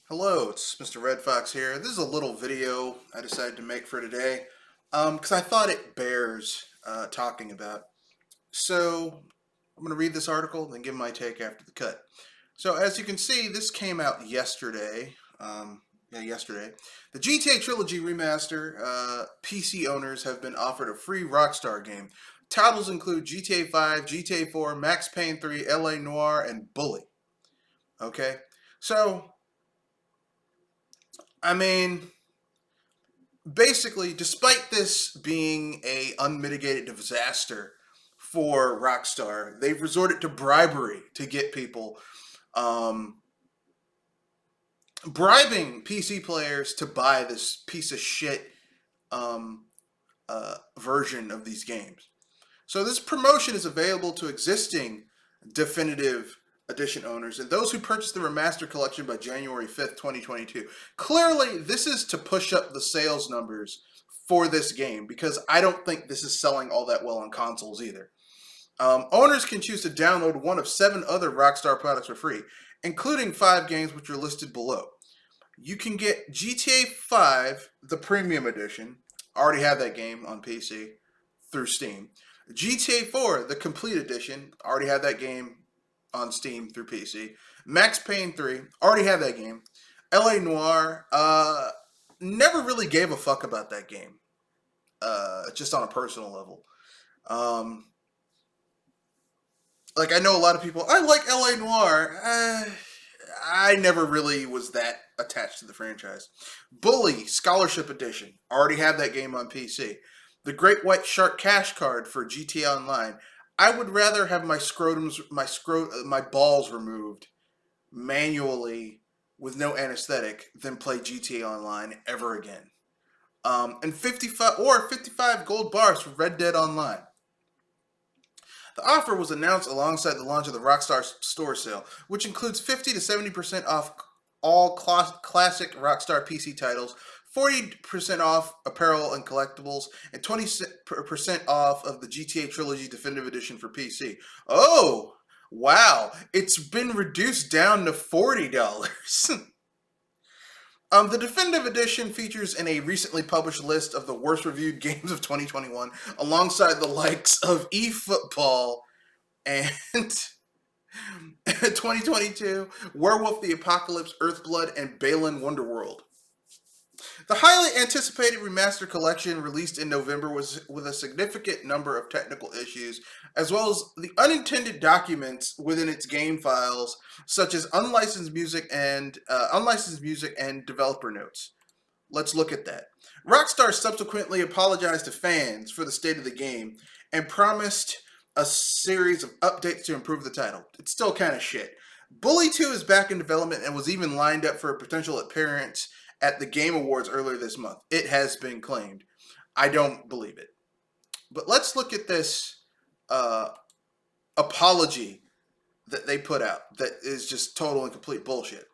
Hello, it's Mr. Red Fox here. This is a little video I decided to make for today because I thought it bears talking about. So I'm going to read this article and then give my take after the cut. So as you can see, this came out yesterday. Yesterday. The GTA Trilogy Remaster, PC owners have been offered a free RockStar game. Titles include GTA 5, GTA 4, Max Payne 3, LA Noire, and Bully. Okay? So, I mean, basically, despite this being a unmitigated disaster for RockStar, they've resorted to bribery to get people, um, bribing PC players to buy this piece of shit um, version of these games. So this promotion is available to existing definitive edition owners and those who purchased the remaster collection by January 5th, 2022. Clearly, this is to push up the sales numbers for this game because I don't think this is selling all that well on consoles either. Owners can choose to download one of 7 other Rockstar products for free, including 5 games which are listed below. You can get GTA 5, the Premium Edition. I already have that game on PC through Steam. GTA 4, the Complete Edition. Already have that game on Steam through PC. Max Payne 3. Already have that game. LA Noire. Never really gave a fuck about that game. Just on a personal level. Like, I know a lot of people, I like LA Noire. I never really was that attached to the franchise. Bully Scholarship Edition. Already have that game on PC. The Great White Shark Cash Card for GTA Online. I would rather have my balls removed manually with no anesthetic than play GTA Online ever again. And 55 gold bars for Red Dead Online. The offer was announced alongside the launch of the RockStar store sale, which includes 50 to 70% off all classic RockStar PC titles, 40% off apparel and collectibles, and 20% off of the GTA Trilogy Definitive Edition for PC. Oh, wow. It's been reduced down to $40. The Definitive Edition features in a recently published list of the worst reviewed games of 2021, alongside the likes of eFootball and 2022, Werewolf the Apocalypse, Earthblood, and Balin Wonderworld. The highly anticipated remaster collection released in November was with a significant number of technical issues, as well as the unintended documents within its game files, such as unlicensed music and developer notes. Let's look at that. Rockstar subsequently apologized to fans for the state of the game and promised a series of updates to improve the title. It's still kind of shit. Bully 2 is back in development and was even lined up for a potential appearance at the Game Awards earlier this month. It has been claimed. I don't believe it. But let's look at this apology that they put out that is just total and complete bullshit.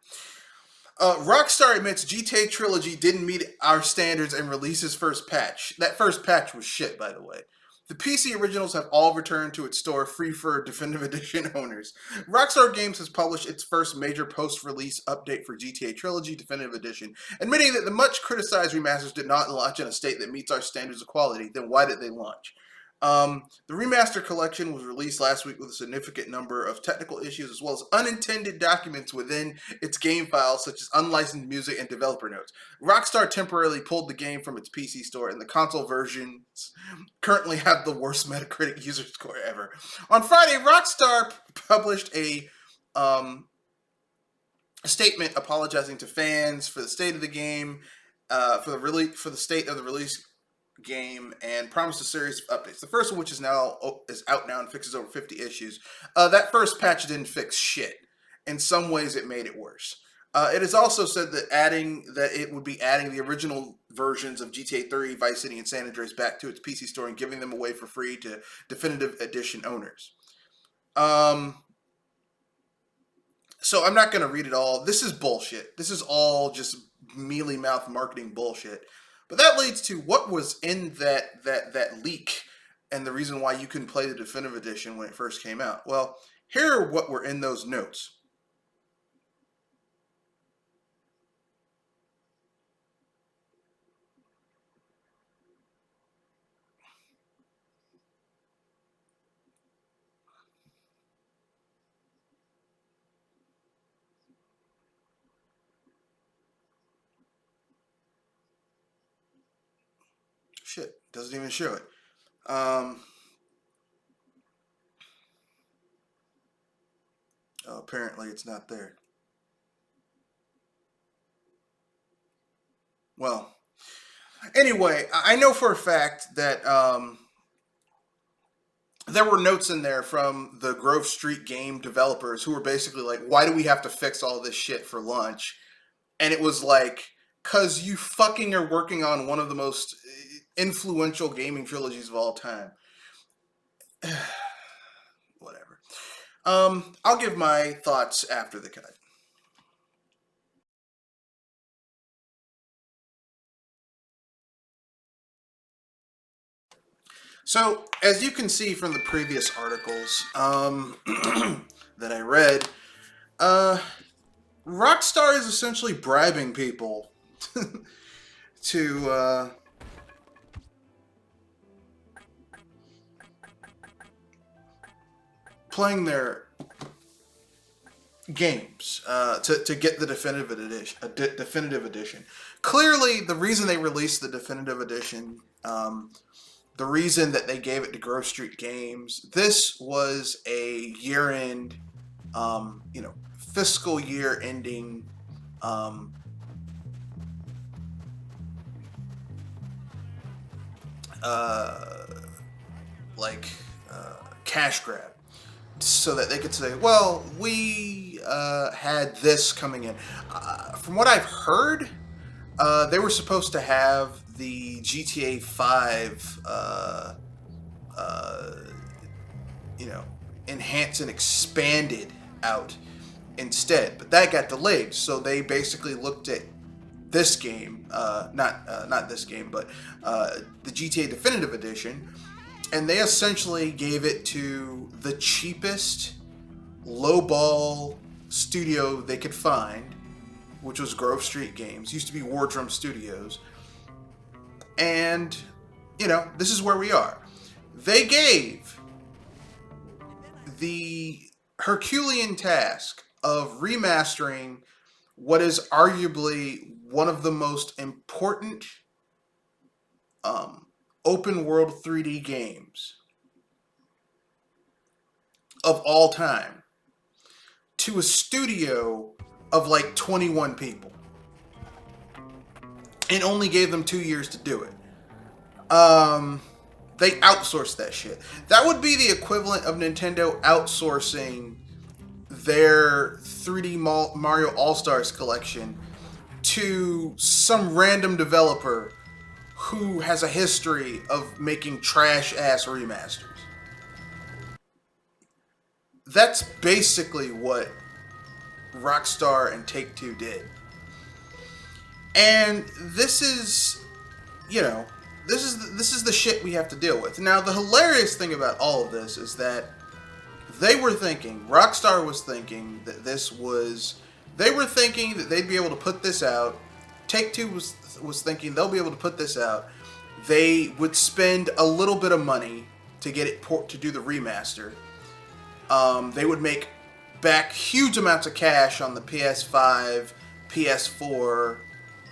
Rockstar admits GTA Trilogy didn't meet our standards and releases first patch. That first patch was shit, by the way. The PC originals have all returned to its store free for Definitive Edition owners. Rockstar Games has published its first major post-release update for GTA Trilogy Definitive Edition, admitting that the much criticized remasters did not launch in a state that meets our standards of quality. Then why did they launch? The remaster collection was released last week with a significant number of technical issues as well as unintended documents within its game files, such as unlicensed music and developer notes. Rockstar temporarily pulled the game from its PC store, and the console versions currently have the worst Metacritic user score ever. On Friday, Rockstar published a statement apologizing to fans for the state of the game, for the state of the release game, and promised a series of updates. The first one, which is out now and fixes over 50 issues. That first patch didn't fix shit. In some ways, it made it worse. It has also said that it would be adding the original versions of GTA 3, Vice City, and San Andreas back to its PC store and giving them away for free to Definitive Edition owners. So I'm not going to read it all. This is bullshit. This is all just mealy-mouth marketing bullshit. But that leads to what was in that leak and the reason why you couldn't play the Definitive Edition when it first came out. Well, here are what were in those notes. shit, doesn't even show it. Oh, apparently it's not there. Well, anyway, I know for a fact that there were notes in there from the Grove Street game developers who were basically like, why do we have to fix all this shit for lunch? And it was like, because you fucking are working on one of the most influential gaming trilogies of all time. Whatever. I'll give my thoughts after the cut. So, as you can see from the previous articles that I read, RockStar is essentially bribing people to playing their games to get the definitive edition. Clearly, the reason they released the definitive edition, the reason that they gave it to Grove Street Games, this was a year-end, fiscal year ending. Cash grab, so that they could say, well, we had this coming in. From what I've heard, they were supposed to have the GTA 5, enhanced and expanded out instead, but that got delayed. So they basically looked at this game, not this game, but the GTA Definitive Edition, and they essentially gave it to the cheapest lowball studio they could find, which was Grove Street Games. Used to be Wardrum Studios. And, this is where we are. They gave the Herculean task of remastering what is arguably one of the most important open world 3D games of all time to a studio of like 21 people, and only gave them 2 years to do it. They outsourced that shit. That would be the equivalent of Nintendo outsourcing their 3D Mario All-Stars collection to some random developer who has a history of making trash-ass remasters. That's basically what RockStar and Take-Two did. And this is, this is the shit we have to deal with. Now, the hilarious thing about all of this is that RockStar was thinking that they were thinking that they'd be able to put this out. Take-Two was thinking they'll be able to put this out. They would spend a little bit of money to get it to do the remaster. They would make back huge amounts of cash on the PS5, PS4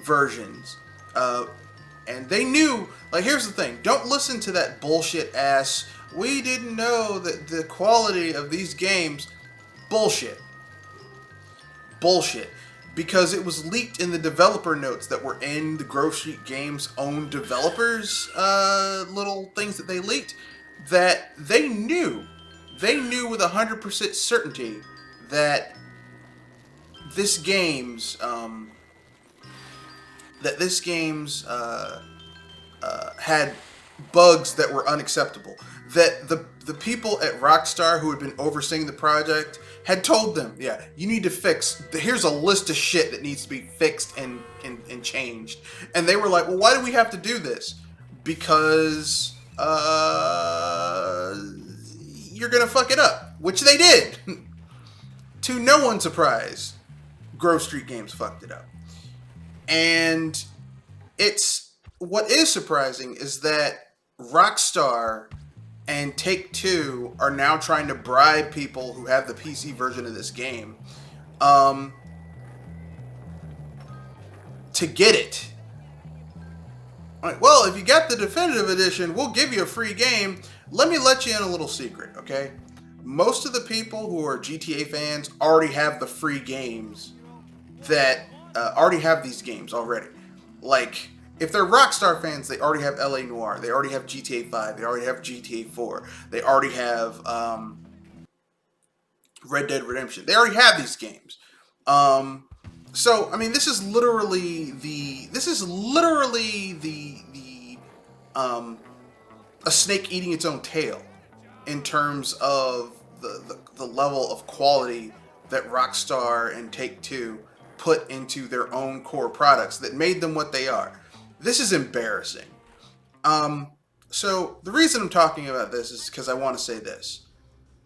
versions. And they knew, here's the thing, don't listen to that bullshit ass, we didn't know that the quality of these games. Bullshit. Because it was leaked in the developer notes that were in the Grove Street Games' own developers' little things that they leaked, that they knew with 100% certainty that this game's had bugs that were unacceptable. That the people at RockStar who had been overseeing the project had told them, yeah, you need to fix, here's a list of shit that needs to be fixed and changed. And they were like, well, why do we have to do this? Because you're gonna fuck it up, which they did. To no one's surprise, Grove Street Games fucked it up. And what is surprising is that RockStar and Take-Two are now trying to bribe people who have the PC version of this game to get it. Like, well, if you got the definitive edition, we'll give you a free game. Let me let you in a little secret, okay? Most of the people who are GTA fans already have the free games that already have these games already. Like, if they're RockStar fans, they already have LA Noire. They already have GTA 5. They already have GTA 4. They already have Red Dead Redemption. They already have these games. So, I mean, this is literally a snake eating its own tail in terms of the level of quality that RockStar and Take-Two put into their own core products that made them what they are. This is embarrassing. So the reason I'm talking about this is because I want to say this.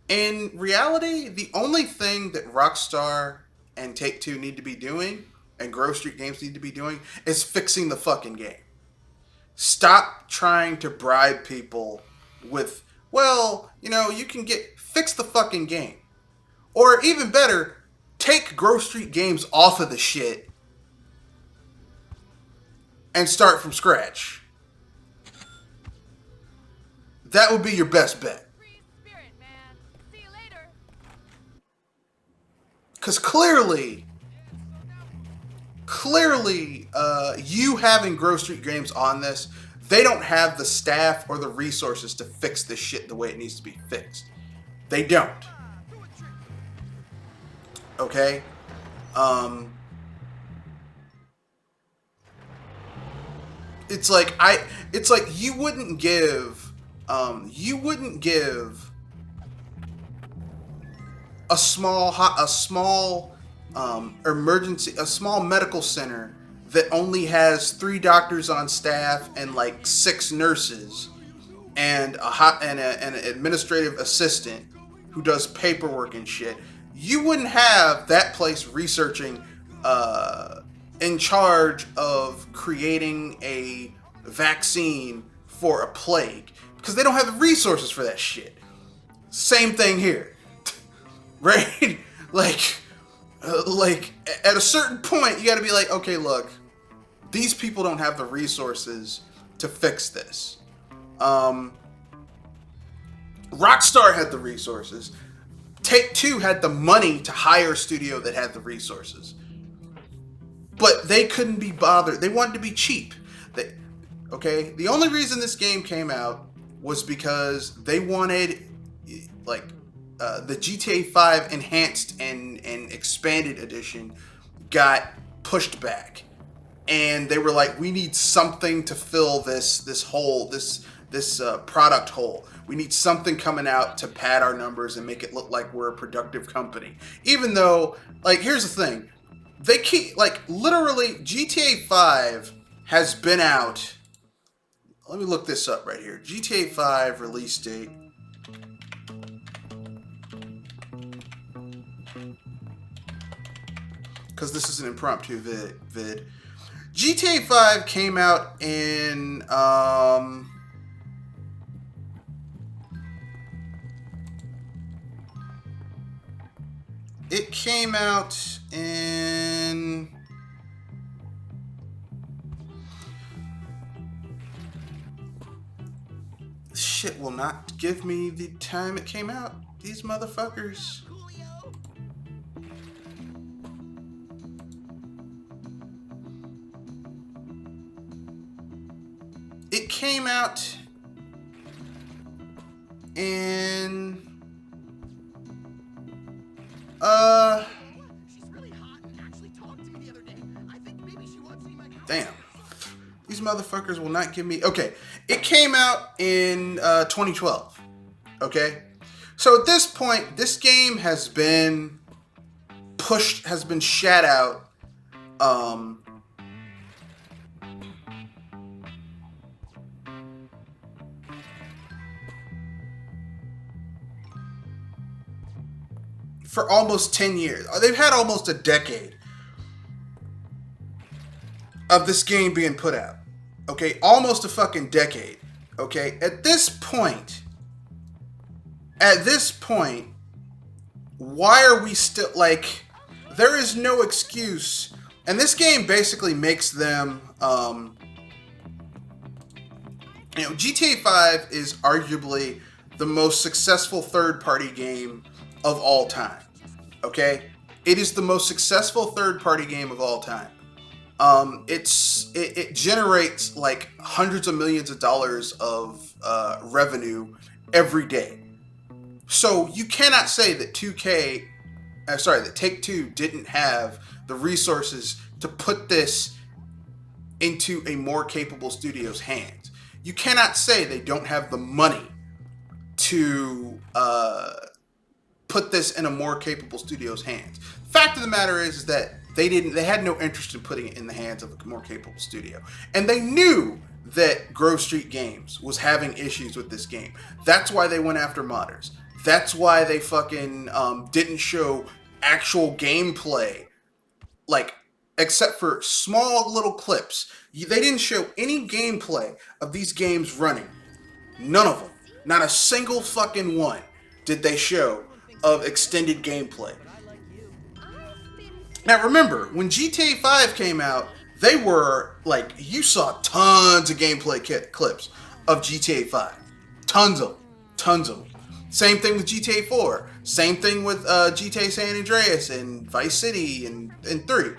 In reality, the only thing that RockStar and Take-Two need to be doing, and Grove Street Games need to be doing, is fixing the fucking game. Stop trying to bribe people with, well, you know, you can fix the fucking game. Or even better, take Grove Street Games off of the shit and start from scratch. That would be your best bet. Because clearly, you having Grove Street Games on this, they don't have the staff or the resources to fix this shit the way it needs to be fixed. They don't. Okay? It's like you wouldn't give a small medical center that only has 3 doctors on staff and like 6 nurses and an administrative assistant who does paperwork and shit. You wouldn't have that place researching in charge of creating a vaccine for a plague because they don't have the resources for that shit. Same thing here. Right? Like at a certain point, you got to be like, okay, look, these people don't have the resources to fix this. Rockstar had the resources. Take-Two had the money to hire a studio that had the resources. But they couldn't be bothered. They wanted to be cheap. Okay? The only reason this game came out was because they wanted, like, the GTA 5 enhanced and expanded edition got pushed back, and they were like, we need something to fill this product hole. We need something coming out to pad our numbers and make it look like we're a productive company. Even though, like, here's the thing, they keep, like, literally GTA 5 has been out. Let me look this up right here. GTA 5 release date. Because this is an impromptu vid. GTA 5 came out in it came out in shit will not give me the time it came out. These motherfuckers. It came out in damn. These motherfuckers will not give me. Okay. It came out in 2012. Okay? So at this point, this game has been pushed, has been shat out for almost 10 years. They've had almost a decade of this game being put out. Okay? Almost a fucking decade. Okay? At this point, why are we still, like, there is no excuse. And this game basically makes them, GTA 5 is arguably the most successful third-party game of all time. Okay? It is the most successful third-party game of all time. It generates like hundreds of millions of dollars of revenue every day. So you cannot say that that Take-Two didn't have the resources to put this into a more capable studio's hands. You cannot say they don't have the money to put this in a more capable studio's hands. Fact of the matter is that they had no interest in putting it in the hands of a more capable studio. And they knew that Grove Street Games was having issues with this game. That's why they went after modders. That's why they fucking didn't show actual gameplay, like, except for small little clips. They didn't show any gameplay of these games running. None of them. Not a single fucking one did they show of extended gameplay. Now remember, when GTA 5 came out, they were, like, you saw tons of gameplay clips of GTA 5. Tons of them. Same thing with GTA 4. Same thing with GTA San Andreas and Vice City and 3.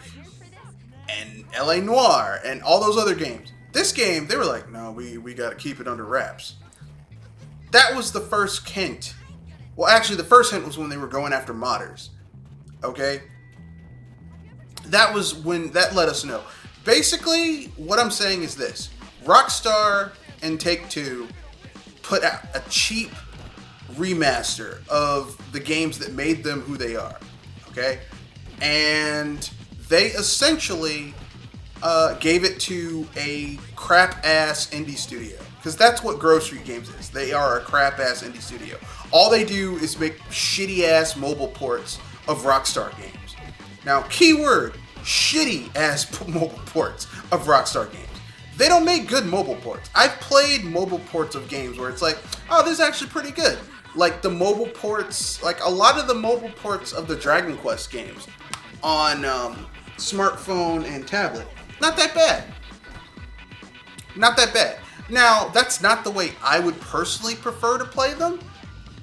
And LA Noire and all those other games. This game, they were like, no, we got to keep it under wraps. That was the first hint. Well, actually, the first hint was when they were going after modders. Okay? That was when that let us know. Basically, what I'm saying is this. RockStar and Take-Two put out a cheap remaster of the games that made them who they are. Okay? And they essentially gave it to a crap-ass indie studio. Because that's what Grove Street Games is. They are a crap-ass indie studio. All they do is make shitty-ass mobile ports of RockStar games. Now, keyword, shitty-ass mobile ports of RockStar games. They don't make good mobile ports. I've played mobile ports of games where it's like, oh, this is actually pretty good. Like the mobile ports, like a lot of the mobile ports of the Dragon Quest games on smartphone and tablet. Not that bad. Not that bad. Now, that's not the way I would personally prefer to play them,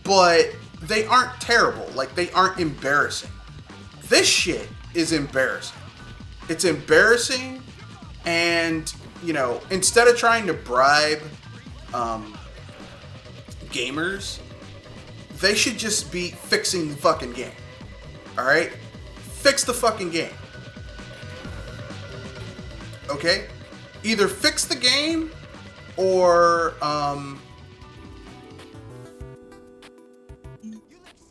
but they aren't terrible. Like, they aren't embarrassing. This shit is embarrassing. It's embarrassing, and, you know, instead of trying to bribe gamers, they should just be fixing the fucking game. Alright? Fix the fucking game. Okay? Either fix the game, or,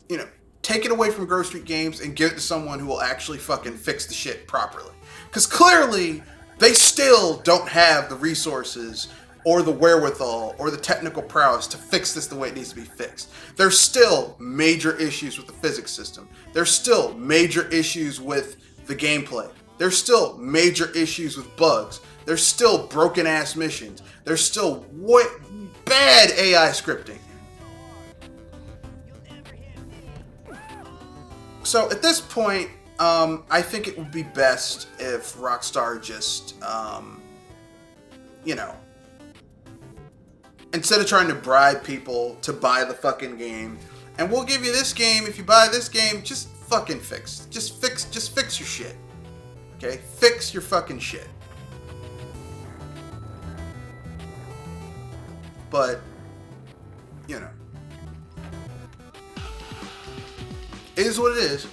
you know, take it away from Grove Street Games and give it to someone who will actually fucking fix the shit properly. Because clearly, they still don't have the resources or the wherewithal or the technical prowess to fix this the way it needs to be fixed. There's still major issues with the physics system. There's still major issues with the gameplay. There's still major issues with bugs. There's still broken ass missions. There's still bad AI scripting. So at this point, I think it would be best if RockStar just, you know, instead of trying to bribe people to buy the fucking game, and we'll give you this game if you buy this game, just fucking fix. Just fix your shit. Okay? Fix your fucking shit. But, you know, it is what it is.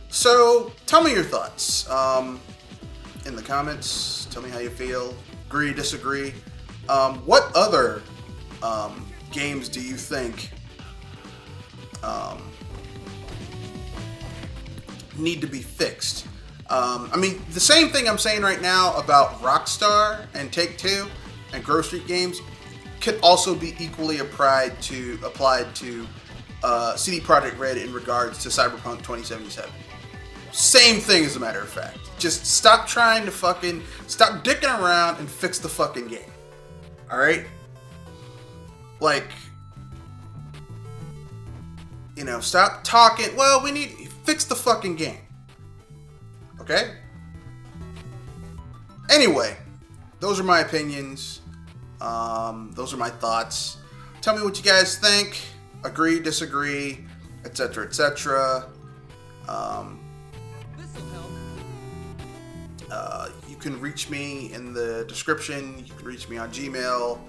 So, tell me your thoughts in the comments. Tell me how you feel. Agree, disagree. What other games do you think need to be fixed? I mean, the same thing I'm saying right now about RockStar and Take-Two and Grove Street Games could also be equally applied to CD Projekt Red in regards to Cyberpunk 2077. Same thing, as a matter of fact. Just stop trying to stop dicking around and fix the fucking game. Alright? Like, you know, stop talking. Well, we need fix the fucking game. Okay? Anyway, those are my opinions. Those are my thoughts. Tell me what you guys think. Agree, disagree, etc., etc. You can reach me in the description. You can reach me on Gmail,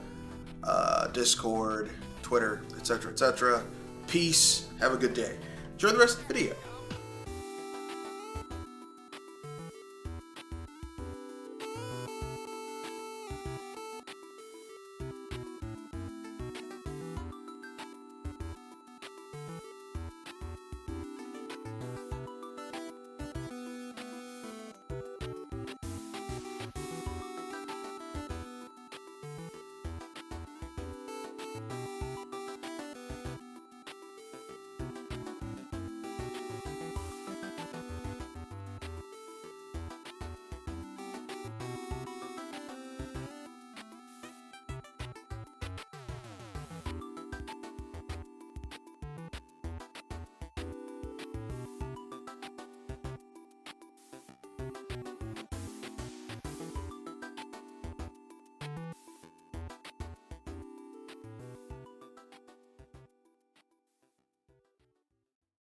Discord, Twitter, etc., etc. Peace. Have a good day. Enjoy the rest of the video.